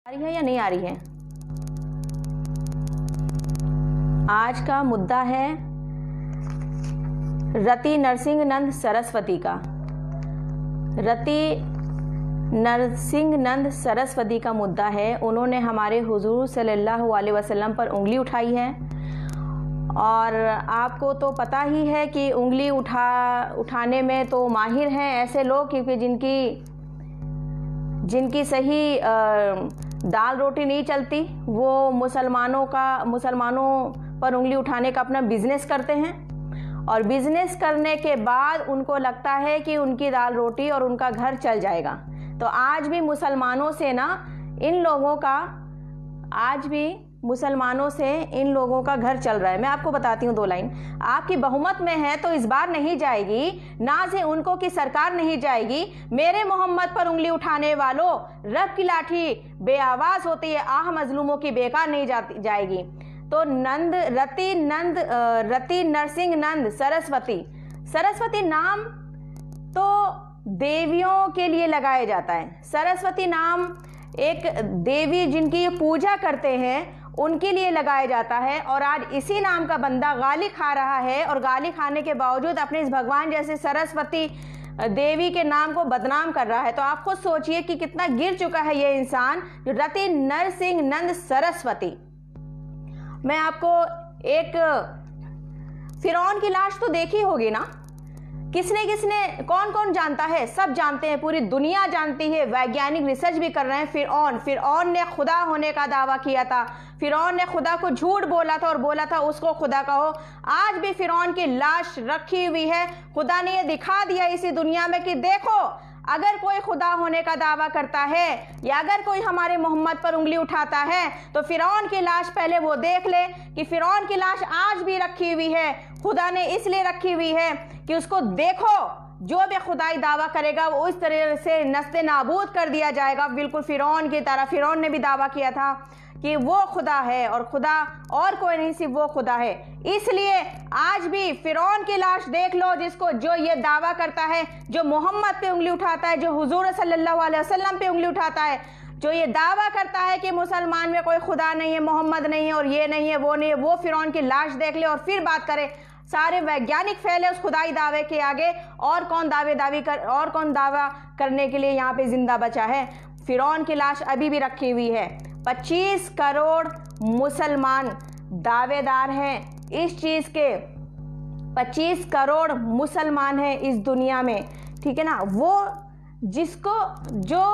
आ रही है या नहीं आ रही है? आज का मुद्दा है रति नरसिंहनंद सरस्वती का। रति नरसिंहनंद सरस्वती का मुद्दा है। उन्होंने हमारे हुजूर सल्लल्लाहु अलैहि वसल्लम पर उंगली उठाई है और आपको तो पता ही है कि उंगली उठाने में तो माहिर हैं ऐसे लोग क्योंकि जिनकी सही दाल रोटी नहीं चलती, वो मुसलमानों पर उंगली उठाने का अपना बिजनेस करते हैं और बिजनेस करने के बाद उनको लगता है कि उनकी दाल रोटी और उनका घर चल जाएगा। तो आज भी मुसलमानों से इन लोगों का घर चल रहा है। मैं आपको बताती हूँ 2 लाइन। आपकी बहुमत में है तो इस बार नहीं जाएगी, ना से उनको की सरकार नहीं जाएगी। मेरे मोहम्मद पर उंगली उठाने वालों, रब की लाठी बेआवाज होती है, आह मजलूमों की बेकार नहीं जाएगी। तो रति नरसिंहनंद सरस्वती नाम तो देवियों के लिए लगाया जाता है। सरस्वती नाम एक देवी जिनकी पूजा करते हैं उनके लिए लगाया जाता है और आज इसी नाम का बंदा गाली खा रहा है और गाली खाने के बावजूद अपने इस भगवान जैसे सरस्वती देवी के नाम को बदनाम कर रहा है। तो आप खुद सोचिए कि कितना गिर चुका है ये इंसान, जो रति नरसिंहनंद सरस्वती। मैं आपको एक फिरौन की लाश तो देखी होगी ना, किसने कौन जानता है? सब जानते हैं, पूरी दुनिया जानती है, वैज्ञानिक रिसर्च भी कर रहे हैं। फिरौन ने खुदा होने का दावा किया था, फिरौन ने खुदा को झूठ बोला था और बोला था उसको खुदा कहो। आज भी फिरौन की लाश रखी हुई है। खुदा ने ये दिखा दिया इसी दुनिया में कि देखो, अगर कोई खुदा होने का दावा करता है या अगर कोई हमारे मोहम्मद पर उंगली उठाता है तो फिरौन की लाश पहले वो देख ले कि फिरौन की लाश आज भी रखी हुई है। खुदा ने इसलिए रखी हुई है कि उसको देखो, जो भी खुदाई दावा करेगा वो इस तरह से नस्ते नाबूद कर दिया जाएगा, बिल्कुल फिरौन की तरह। फिरौन ने भी दावा किया था कि वो खुदा है और खुदा और कोई नहीं, सिर्फ वो खुदा है। इसलिए आज भी फिरौन की लाश देख लो, जो ये दावा करता है, जो मोहम्मद पे उंगली उठाता है, जो हुजूर सल्लल्लाहु अलैहि वसल्लम पे उंगली उठाता है, जो ये दावा करता है कि मुसलमान में कोई खुदा नहीं है, मोहम्मद नहीं है और ये नहीं है वो नहीं है, वो फिरौन की लाश देख ले और फिर बात करे। सारे वैज्ञानिक फैले उस खुदाई दावे के आगे, और कौन दावा करने के लिए यहाँ पे जिंदा बचा है? फिरौन की लाश अभी भी रखी हुई है। 25 करोड़ मुसलमान दावेदार हैं इस चीज के। 25 करोड़ मुसलमान हैं इस दुनिया में, ठीक है ना। वो जो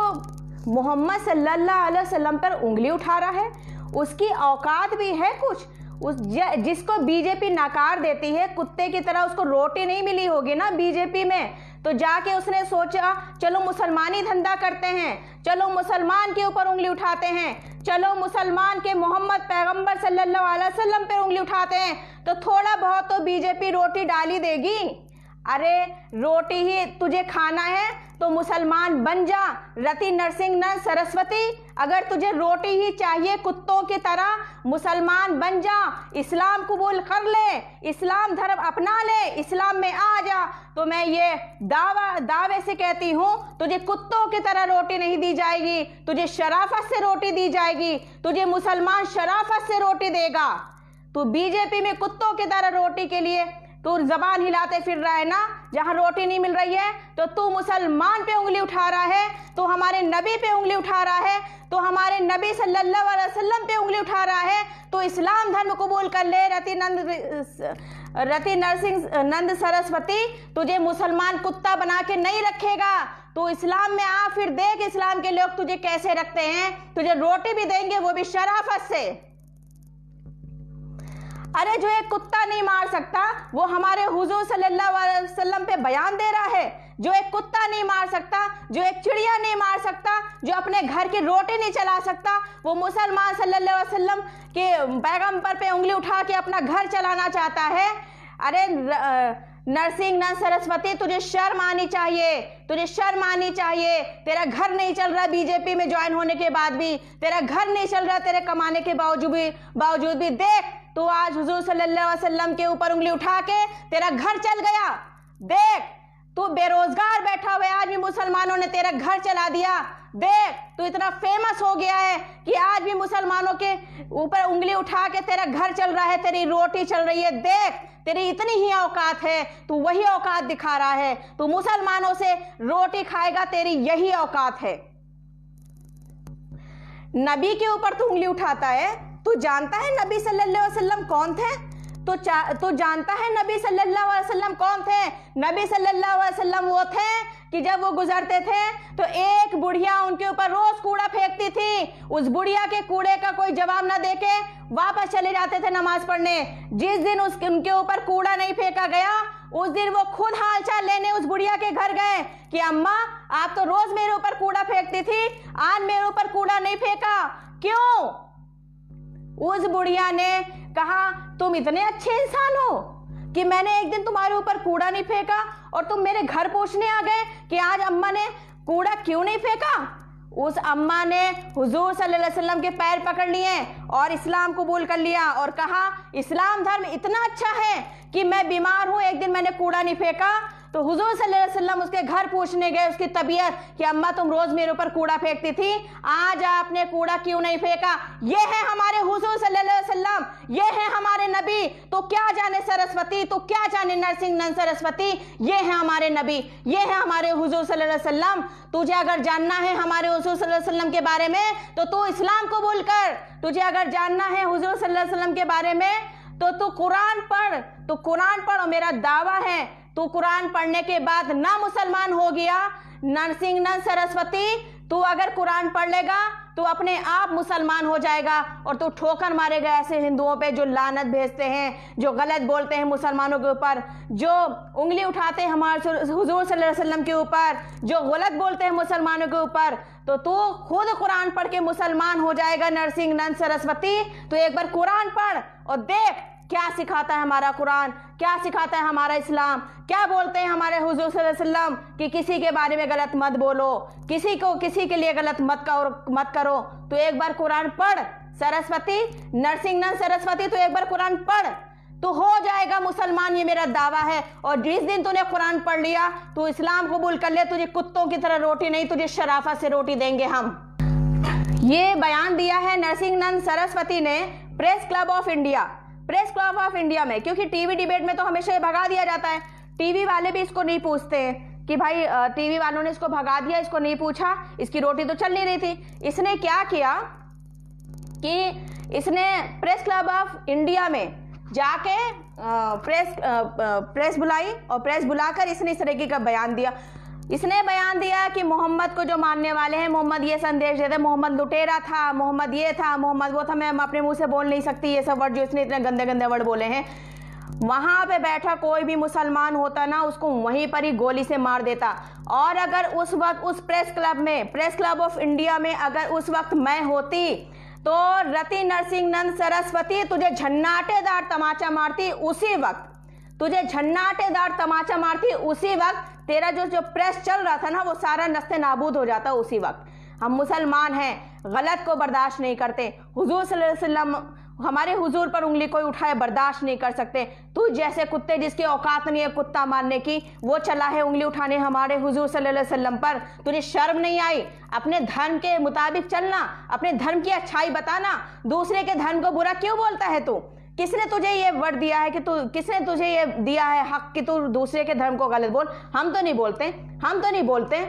मोहम्मद सल्लल्लाहु अलैहि वसल्लम पर उंगली उठा रहा है, उसकी औकात भी है कुछ। जिसको बीजेपी नकार देती है, कुत्ते की तरह उसको रोटी नहीं मिली होगी ना बीजेपी में, तो जाके उसने सोचा चलो मुसलमानी धंधा करते हैं, चलो मुसलमान के ऊपर उंगली उठाते हैं, चलो मुसलमान के मोहम्मद पैगंबर सल्लल्लाहु अलैहि वसल्लम पे उंगली उठाते हैं, तो थोड़ा बहुत तो बीजेपी रोटी डाली देगी। अरे रोटी ही तुझे खाना है तो मुसलमान बन जा। रति नरसिंहनंद सरस्वती, अगर तुझे रोटी ही चाहिए कुत्तों की तरह, मुसलमान बन जा, इस्लाम कबूल कर ले, इस्लाम धर्म अपना ले, इस्लाम में आ जा। तो मैं ये दावे से कहती हूँ, तुझे कुत्तों की तरह रोटी नहीं दी जाएगी, तुझे शराफत से रोटी दी जाएगी, तुझे मुसलमान शराफत से रोटी देगा। तू बीजेपी में कुत्तों की तरह रोटी के लिए तू जबान हिलाते फिर रहा है ना, जहां रोटी नहीं मिल रही है तो तू मुसलमान पे उंगली उठा रहा है, तो हमारे नबी पे उंगली उठा रहा है, तो हमारे नबी सल्लल्लाहु अलैहि वसल्लम पे उंगली उठा रहा है। तो इस्लाम धर्म कबूल कर ले रति नरसिंहनंद सरस्वती, तुझे मुसलमान कुत्ता बना के नहीं रखेगा। तो इस्लाम में आ, फिर देख इस्लाम के लोग तुझे कैसे रखते हैं। तुझे रोटी भी देंगे, वो भी शराफत से। अरे जो एक कुत्ता नहीं मार सकता वो हमारे हुजूर सल्लल्लाहु अलैहि वसल्लम पे बयान दे रहा है। जो एक कुत्ता नहीं मार सकता, जो एक चिड़िया नहीं मार सकता, जो अपने घर की रोटी नहीं चला सकता, वो मुसलमान सल्लल्लाहु अलैहि वसल्लम के पैगंबर पे उंगली उठा के अपना घर चलाना चाहता है। अरे नरसिंहनंद सरस्वती, तुझे शर्म आनी चाहिए, तुझे शर्म आनी चाहिए। तेरा घर नहीं चल रहा बीजेपी में ज्वाइन होने के बाद भी, तेरा घर नहीं चल रहा तेरे कमाने के बावजूद भी। देख तू आज हुजूर सल्लल्लाहु अलैहि वसल्लम के ऊपर उंगली उठा के तेरा घर चल गया। देख तू बेरोजगार बैठा हुआ है, आज भी मुसलमानों ने तेरा घर चला दिया। देख तू इतना फेमस हो गया है कि आज भी मुसलमानों के ऊपर उंगली उठा के तेरा घर चल रहा है, तेरी रोटी चल रही है। देख तेरी इतनी ही औकात है, तू वही औकात दिखा रहा है, तू मुसलमानों से रोटी खाएगा, तेरी यही औकात है। नबी के ऊपर तू उंगली उठाता है। तू जानता है नबी सल्लल्लाहु अलैहि वसल्लम कौन थे? तू जानता है नबी सल्लल्लाहु अलैहि वसल्लम कौन थे? नबी सल्लल्लाहु अलैहि वसल्लम वो थे कि जब वो गुजरते थे तो एक बुढ़िया उनके ऊपर रोज कूड़ा फेंकती थी। उस बुढ़िया के कूड़े का कोई जवाब ना देके वापस चले जाते थे नमाज पढ़ने। जिस दिन उनके ऊपर कूड़ा नहीं फेंका गया, उस दिन वो खुद हालचाल लेने उस बुढ़िया के घर गए कि अम्मा आप तो रोज मेरे ऊपर कूड़ा फेंकती थी, आज मेरे ऊपर कूड़ा नहीं फेंका, क्यों? उस बुढ़िया ने कहा तुम इतने अच्छे इंसान हो कि मैंने एक दिन तुम्हारे ऊपर कूड़ा नहीं फेंका और तुम मेरे घर पूछने आ गए कि आज अम्मा ने कूड़ा क्यों नहीं फेंका। उस अम्मा ने हुजूर सल्लल्लाहु अलैहि वसल्लम के पैर पकड़ लिए और इस्लाम कबूल कर लिया और कहा इस्लाम धर्म इतना अच्छा है कि मैं बीमार हूं, एक दिन मैंने कूड़ा नहीं फेंका। तो हुजूर सल्लल्लाहु अलैहि वसल्लम उसके घर पूछने गए उसकी तबीयत कि अम्मा तुम रोज मेरे ऊपर कूड़ा फेंकती थी, आज आपने कूड़ा क्यों नहीं फेंका। ये है हमारे हुजूर सल्लल्लाहु अलैहि वसल्लम, ये है हमारे नबी। तो क्या जाने सरस्वती, तो क्या जाने नरसिंह नंद सरस्वती, ये है हमारे नबी, ये है हमारे हुजूर सल्लल्लाहु अलैहि वसल्लम। तुझे अगर जानना है हमारे हुजूर सल्लल्लाहु अलैहि वसल्लम के बारे में तो तू इस्लाम कबूल कर। तुझे अगर जानना है हुजूर सल्लल्लाहु अलैहि वसल्लम के बारे में तो तू कुरान पढ़, तो कुरान पढ़। और मेरा दावा है तू कुरान पढ़ने के बाद ना मुसलमान हो गया नरसिंह नंद सरस्वती, तू अगर कुरान पढ़ लेगा तो अपने आप मुसलमान हो जाएगा और तू ठोकर मारेगा ऐसे हिंदुओं पे जो लानत भेजते हैं, जो गलत बोलते हैं मुसलमानों के ऊपर, जो उंगली उठाते हैं हमारे हुजूर सल्लल्लाहु अलैहि वसल्लम के ऊपर, जो गलत बोलते हैं मुसलमानों के ऊपर। तो तू खुद कुरान पढ़ के मुसलमान हो जाएगा नरसिंह नंद सरस्वती। तो एक बार कुरान पढ़ और देख क्या सिखाता है हमारा कुरान, क्या सिखाता है हमारा इस्लाम, क्या बोलते हैं हमारे हुजूर सल्लल्लाहु अलैहि वसल्लम कि किसी के बारे में गलत मत बोलो, किसी के लिए गलत मत करो। तो एक बार कुरान पढ़ सरस्वती, नरसिंह नंद सरस्वती, तो एक बार कुरान पढ़, तो हो जाएगा मुसलमान, ये मेरा दावा है। और जिस दिन तूने कुरान पढ़ लिया तो इस्लाम कबूल कर ले, तुझे कुत्तों की तरह रोटी नहीं, तुझे शराफत से रोटी देंगे हम। ये बयान दिया है नरसिंह नंद सरस्वती ने प्रेस क्लब ऑफ इंडिया में, क्योंकि टीवी डिबेट में तो हमेशा ये भगा दिया जाता है। टीवी वाले भी इसको नहीं पूछते हैं कि भाई टीवी वालों ने इसको भगा दिया, इसको नहीं पूछा, इसकी रोटी तो चल नहीं रही थी। इसने क्या किया कि इसने प्रेस क्लब ऑफ इंडिया में जाके प्रेस बुलाई और प्रेस बुलाकर इसने इस तरीके का बयान दिया। इसने बयान दिया कि मोहम्मद को जो मानने वाले हैं, मोहम्मद ये संदेश देते, मोहम्मद लुटेरा था, मोहम्मद ये था, मोहम्मद वो था। मैं अपने मुंह से बोल नहीं सकती ये सब वर्ड जो इसने इतने गंदे गंदे वर्ड बोले हैं। वहां पे बैठा कोई भी मुसलमान होता ना, उसको वहीं पर ही गोली से मार देता। और अगर उस वक्त उस प्रेस क्लब ऑफ इंडिया में अगर उस वक्त मैं होती तो रति नरसिंह नंद सरस्वती तुझे झन्नाटेदार तमाचा मारती उसी वक्त, तुझे झन्नाटेदार तमाचा मारती उसी वक्त। तेरा जो प्रेस चल रहा था ना वो सारा नस्ते नाबूद हो जाता उसी वक्त। हम मुसलमान हैं, गलत को बर्दाश्त नहीं करते। हुजूर सल्लल्लाहु अलैहि वसल्लम, हमारे हुजूर पर उंगली कोई उठाए बर्दाश्त नहीं कर सकते। तू जैसे कुत्ते जिसकी औकात नहीं है कुत्ता मारने की, वो चला है उंगली उठाने हमारे हुजूर सल्लल्लाहु अलैहि वसल्लम पर। तुझे शर्म नहीं आई? अपने धर्म के मुताबिक चलना, अपने धर्म की अच्छाई बताना, दूसरे के धर्म को बुरा क्यों बोलता है तू? किसने तुझे ये वर्ड दिया है कि किसने तुझे ये दिया है हक कि तू दूसरे के धर्म को गलत बोल? हम तो नहीं बोलते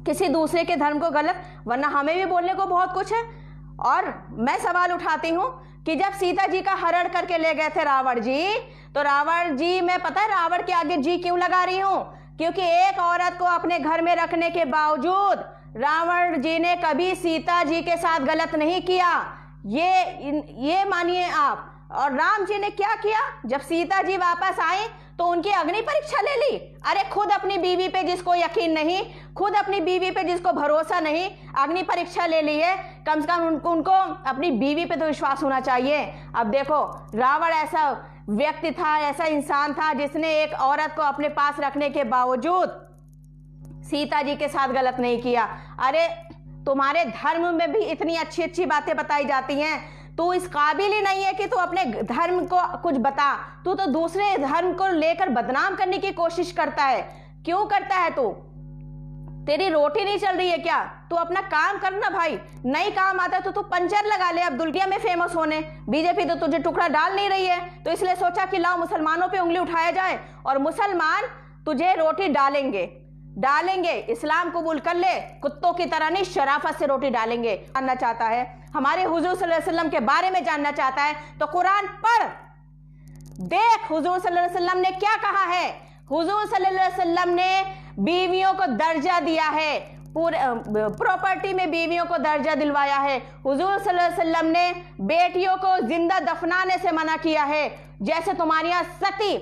किसी दूसरे के धर्म को गलत, वरना हमें भी बोलने को बहुत कुछ है। और मैं सवाल उठाती हूँ कि जब सीता जी का हरण करके ले गए थे रावण जी, तो रावण जी, मैं पता है रावण के आगे जी क्यों लगा रही हूँ? क्योंकि एक औरत को अपने घर में रखने के बावजूद रावण जी ने कभी सीता जी के साथ गलत नहीं किया, ये मानिए आप। और राम जी ने क्या किया? जब सीता जी वापस आई तो उनकी अग्नि परीक्षा ले ली। अरे खुद अपनी बीवी पे जिसको यकीन नहीं, खुद अपनी बीवी पे जिसको भरोसा नहीं, अग्नि परीक्षा ले ली है। कम से कम उनको अपनी बीवी पे तो विश्वास होना चाहिए। अब देखो रावण ऐसा व्यक्ति था, ऐसा इंसान था जिसने एक औरत को अपने पास रखने के बावजूद सीता जी के साथ गलत नहीं किया। अरे तुम्हारे धर्म में भी इतनी अच्छी अच्छी बातें बताई जाती हैं, तू इस काबिल ही नहीं है कि तू अपने धर्म को कुछ बता। तू तो दूसरे धर्म को लेकर बदनाम करने की कोशिश करता है। क्यों करता है तू? तेरी रोटी नहीं चल रही है क्या? तू अपना काम करना भाई, नहीं काम आता तो तू पंचर लगा ले। अब दुनिया में फेमस होने बीजेपी तो तुझे टुकड़ा डाल नहीं रही है, तो इसलिए सोचा कि लाओ मुसलमानों पे उंगली उठाया जाए और मुसलमान तुझे रोटी डालेंगे। इस्लाम कबूल कर ले, कुत्तों की तरह नहीं, शराफत से रोटी डालेंगे। जानना चाहता है हमारे हुजूर सल्लल्लाहु अलैहि वसल्लम के बारे में जानना चाहता है तो कुरान पढ़, देख हुजूर सल्लल्लाहु अलैहि वसल्लम ने क्या कहा है। हुजूर सल्लल्लाहु अलैहि वसल्लम ने बीवियों को दर्जा दिया है, पूरे प्रॉपर्टी में बीवियों को दर्जा दिलवाया है। हुजूर सल्लल्लाहु अलैहि वसल्लम ने बेटियों को जिंदा दफनाने से मना किया है। जैसे तुम्हारे यहाँ सती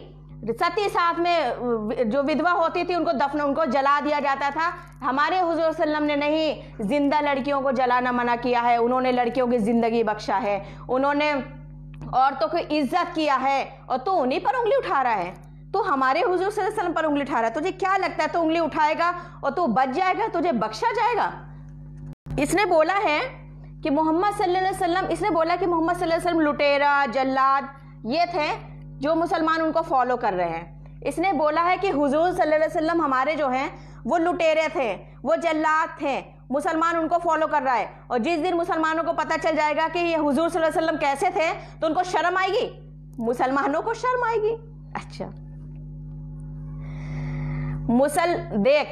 साथ में जो विधवा होती थी उनको जला दिया जाता था, हमारे हुजूर सल्लम ने नहीं, जिंदा लड़कियों को जलाना मना किया है। उन्होंने लड़कियों की जिंदगी बख्शा है, उन्होंने औरतों को इज्जत किया है, और तू उन्हीं पर उंगली उठा रहा है। तू हमारे हुजूर सल्लल्लाहु अलैहि वसल्लम पर उंगली उठा रहा है। तुझे क्या लगता है तू उंगली उठाएगा और तू बच जाएगा, तुझे बख्शा जाएगा? इसने बोला है कि मोहम्मद सल्लल्लाहु अलैहि वसल्लम, इसने बोला कि मोहम्मद सल्लल्लाहु अलैहि वसल्लम लुटेरा, जल्लाद ये थे जो मुसलमान उनको फॉलो कर रहे हैं। इसने बोला है कि हुजूर सल्लल्लाहु अलैहि वसल्लम हमारे जो हैं वो लुटेरे थे, वो जल्लाद थे, मुसलमान उनको फॉलो कर रहा है। और जिस दिन मुसलमानों को पता चल जाएगा कि ये हुजूर सल्लल्लाहु अलैहि वसल्लम कैसे थे तो उनको शर्म आएगी, मुसलमानों को शर्म आएगी। अच्छा देख,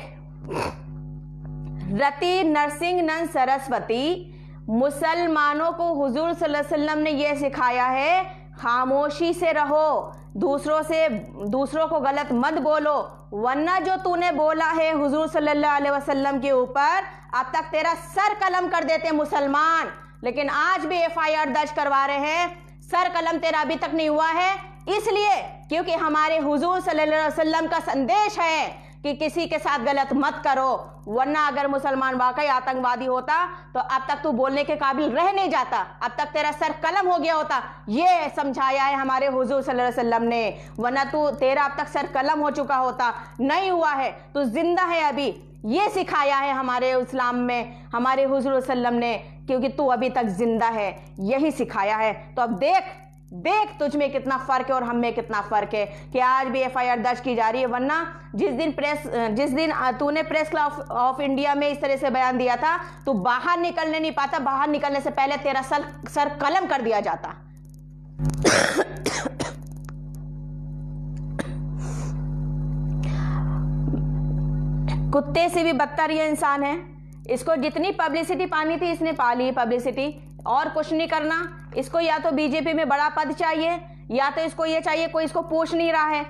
रति नरसिंह सरस्वती, मुसलमानों को हुजूर सल्लल्लाहु अलैहि वसल्लम ने यह सिखाया है खामोशी से रहो, दूसरों को गलत मत बोलो, वरना जो तूने बोला है हुजूर सल्लल्लाहु अलैहि वसल्लम के ऊपर, अब तक तेरा सर कलम कर देते मुसलमान। लेकिन आज भी FIR दर्ज करवा रहे हैं, सर कलम तेरा अभी तक नहीं हुआ है, इसलिए क्योंकि हमारे हुजूर सल्लल्लाहु अलैहि वसल्लम का संदेश है कि किसी के साथ गलत मत करो, वरना अगर मुसलमान वाकई आतंकवादी होता तो अब तक तू बोलने के काबिल रह नहीं जाता, अब तक तेरा सर कलम हो गया होता। ये समझाया है हमारे हुजूर सल्लल्लाहु अलैहि वसल्लम ने, वरना तेरा अब तक सर कलम हो चुका होता। नहीं हुआ है, तू जिंदा है अभी, ये सिखाया है हमारे इस्लाम में हमारे हुजूर सल्लम ने, क्योंकि तू अभी तक जिंदा है, यही सिखाया है। तो अब देख तुझ में कितना फर्क है और हम में कितना फर्क है कि आज भी FIR दर्ज की जा रही है। वरना जिस दिन तूने प्रेस क्लब ऑफ इंडिया में इस तरह से बयान दिया था, तू बाहर निकलने नहीं पाता, बाहर निकलने से पहले तेरा सर कलम कर दिया जाता। कुत्ते से भी बदतर ये इंसान है, इसको जितनी पब्लिसिटी पानी थी इसने पा ली पब्लिसिटी, और कुछ नहीं करना इसको। या तो बीजेपी में बड़ा पद चाहिए, या तो इसको ये चाहिए कोई इसको पूछ नहीं रहा है,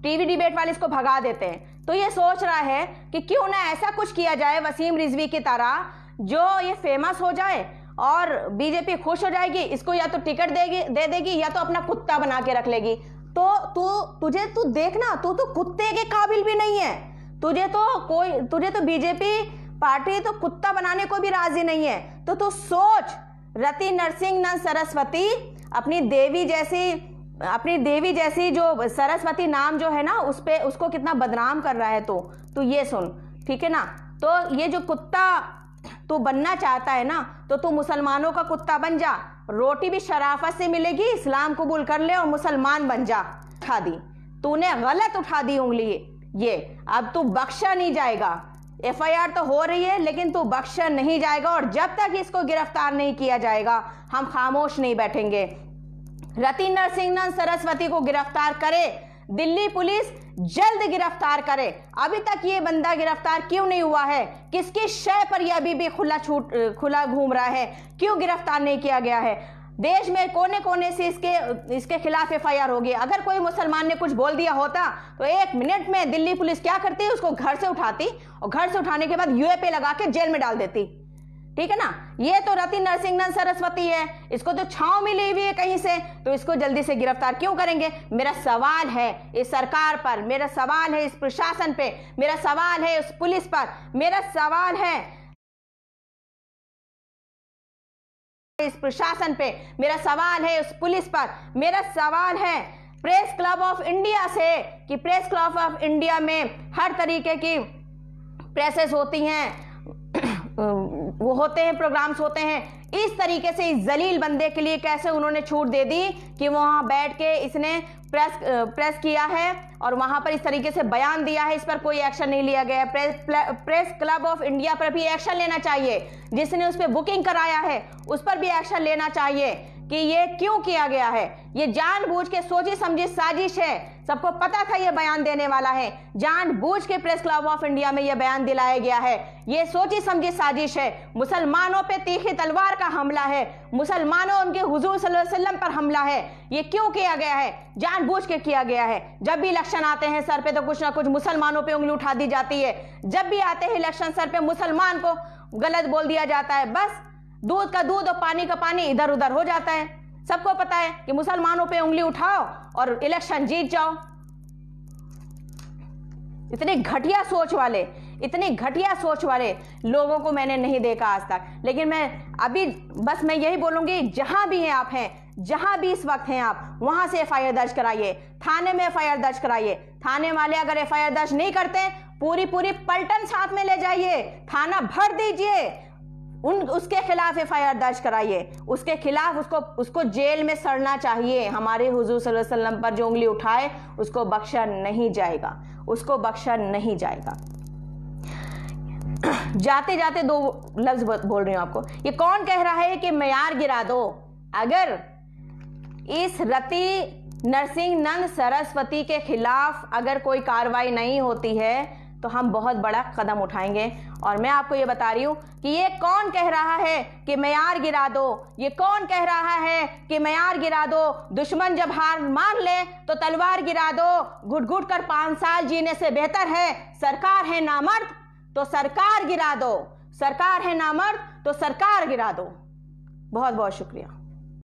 टीवी डिबेट वाले इसको भगा देते हैं। तो ये सोच रहा है कि क्यों ना ऐसा कुछ किया जाए वसीम रिजवी की तरह, जो ये फेमस हो जाए और बीजेपी खुश हो जाएगी, इसको या तो टिकट दे देगी या तो अपना कुत्ता बना के रख लेगी। तो तू देखना, तू तो कुत्ते के काबिल भी नहीं है, तुझे तो बीजेपी पार्टी तो कुत्ता बनाने को भी राजी नहीं है। तो तू सोच, रति नरसिंह सरस्वती अपनी देवी जैसी जो सरस्वती नाम जो है ना उसको कितना बदनाम कर रहा है। तो ये सुन, ठीक है ना। तो ये जो कुत्ता तू बनना चाहता है ना, तो तू मुसलमानों का कुत्ता बन जा, रोटी भी शराफत से मिलेगी, इस्लाम कबूल कर ले और मुसलमान बन जा। उठा दी तूने, गलत उठा दी उंगली ये, अब तू बख्शा नहीं जाएगा। FIR तो हो रही है लेकिन तू बख्शा नहीं जाएगा, और जब तक इसको गिरफ्तार नहीं किया जाएगा हम खामोश नहीं बैठेंगे। रति नरसिंह सरस्वती को गिरफ्तार करे, दिल्ली पुलिस जल्द गिरफ्तार करे। अभी तक ये बंदा गिरफ्तार क्यों नहीं हुआ है? किसकी शय पर यह अभी भी खुला घूम रहा है? क्यों गिरफ्तार नहीं किया गया है? देश में कोने कोने से इसके खिलाफ FIR होगी। अगर कोई मुसलमान ने कुछ बोल दिया होता तो 1 मिनट में दिल्ली पुलिस क्या करती, उसको घर से उठाती और घर से उठाने के बाद UAP लगा के जेल में डाल देती, ठीक है ना। ये तो रति नरसिंह सरस्वती है, इसको तो छांव मिली हुई है कहीं से, तो इसको जल्दी से गिरफ्तार क्यों करेंगे? मेरा सवाल है इस सरकार पर, मेरा सवाल है इस प्रशासन पे, मेरा सवाल है उस पुलिस पर, मेरा सवाल है इस प्रशासन पे, मेरा सवाल है उस पुलिस पर, मेरा सवाल है प्रेस क्लब ऑफ इंडिया से कि प्रेस क्लब ऑफ इंडिया में हर तरीके की प्रेसेस होती हैं, वो होते हैं, प्रोग्राम्स होते हैं, इस तरीके से इस जलील बंदे के लिए कैसे उन्होंने छूट दे दी कि वहां बैठ के इसने प्रेस किया है और वहां पर इस तरीके से बयान दिया है, इस पर कोई एक्शन नहीं लिया गया। प्रेस क्लब ऑफ इंडिया पर भी एक्शन लेना चाहिए, जिसने उस पर बुकिंग कराया है उस पर भी एक्शन लेना चाहिए कि ये क्यों किया गया है। ये जानबूझ के सोची समझी साजिश है, सबको पता था ये बयान देने वाला है, जानबूझ के प्रेस क्लब ऑफ इंडिया में ये बयान दिलाया गया है, ये सोची समझी साजिश है। मुसलमानों पे तीखी तलवार का हमला है, मुसलमानों उनके हुजूर सल्लल्लाहु अलैहि वसल्लम पर हमला है। ये क्यों किया गया है? जानबूझ के किया गया है। जब भी इलेक्शन आते हैं सर पे तो कुछ ना कुछ मुसलमानों पे उंगली उठा दी जाती है, जब भी आते हैं इलेक्शन सर पे मुसलमान को गलत बोल दिया जाता है, बस दूध का दूध और पानी का पानी इधर उधर हो जाता है। सबको पता है कि मुसलमानों पे उंगली उठाओ और इलेक्शन जीत जाओ। इतने घटिया सोच वाले लोगों को मैंने नहीं देखा आज तक। लेकिन मैं यही बोलूंगी, जहां भी हैं आप हैं, जहां भी इस वक्त हैं आप, वहां से एफआईआर दर्ज कराइए, थाने में एफआईआर दर्ज कराइए। थाने वाले अगर एफआईआर दर्ज नहीं करते, पूरी पलटन साथ में ले जाइए, थाना भर दीजिए, उसके खिलाफ एफआईआर दर्ज कराइए, उसके खिलाफ उसको जेल में सड़ना चाहिए। हमारे हुजूर सल्लल्लाहु अलैहि वसल्लम पर जो उंगली उठाए उसको बख्शा नहीं जाएगा, उसको बख्शा नहीं जाएगा। जाते जाते दो लफ्ज बोल रही हूं आपको, ये कौन कह रहा है कि मेयार गिरा दो? अगर इस रति नरसिंह नंद सरस्वती के खिलाफ अगर कोई कार्रवाई नहीं होती है तो हम बहुत बड़ा कदम उठाएंगे। और मैं आपको ये बता रही हूं कि ये कौन कह रहा है कि मेयार गिरा दो, ये कौन कह रहा है कि मेयार गिरा दो? दुश्मन जब हार मान ले तो तलवार गिरा दो। घुट घुट कर 5 साल जीने से बेहतर है सरकार है नामर्द तो सरकार गिरा दो, सरकार है नामर्द तो सरकार गिरा दो। बहुत बहुत शुक्रिया।